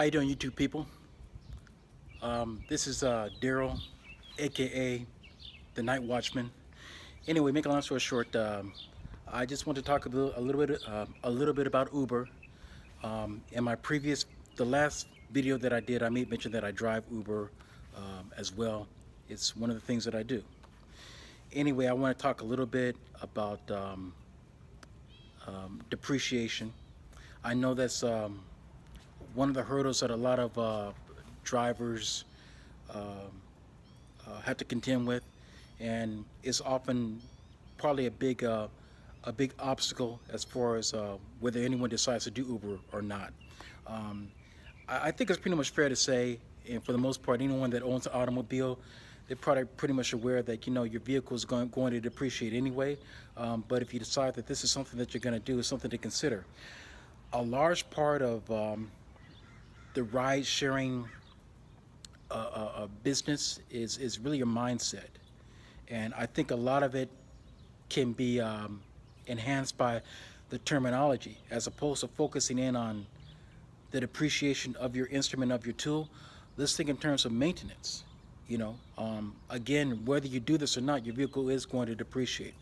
How you doing, YouTube people? This is Daryl, aka the Night Watchman. Anyway, make a long story short, I just want to talk a little bit about Uber. In my the last video that I did, I made mention that I drive Uber as well. It's one of the things that I do. Anyway, I want to talk a little bit about depreciation. I know that's one of the hurdles that a lot of drivers have to contend with, and it's often probably a big obstacle as far as whether anyone decides to do Uber or not. Um, I think it's pretty much fair to say, and for the most part, anyone that owns an automobile, they're probably pretty much aware that your vehicle is going to depreciate anyway. But if you decide that this is something that you're going to do, it's something to consider. A large part of the ride sharing business is really your mindset, and I think a lot of it can be enhanced by the terminology as opposed to focusing in on the depreciation of your instrument, of your tool. Let's think in terms of maintenance. Again, whether you do this or not, your vehicle is going to depreciate.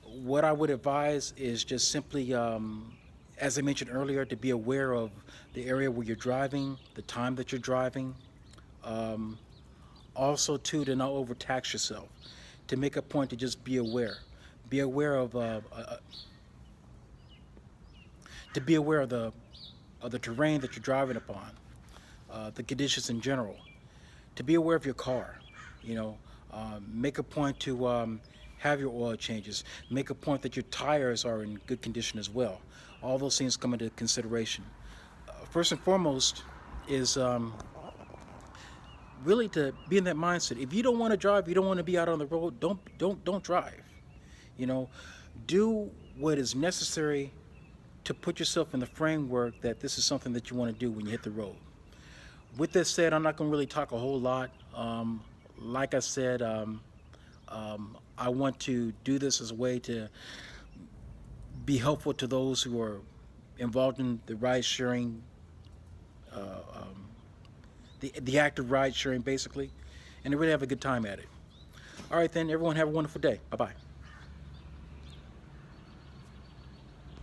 What I would advise is just simply, as I mentioned earlier, to be aware of the area where you're driving, the time that you're driving. Um, Also, too, to not overtax yourself. To make a point to just be aware. Be aware of to be aware of the terrain that you're driving upon, the conditions in general. To be aware of your car. You know, make a point to have your oil changes. Make a point that your tires are in good condition as well. All those things come into consideration. First and foremost is really to be in that mindset. If you don't want to drive, you don't want to be out on the road, don't drive. You know, do what is necessary to put yourself in the framework that this is something that you want to do when you hit the road. With that said, I'm not going to really talk a whole lot. Like I said, I want to do this as a way to be helpful to those who are involved in the ride sharing, uh, um, the act of ride sharing, basically, and to really have a good time at it. All right, then, everyone, have a wonderful day. Bye bye.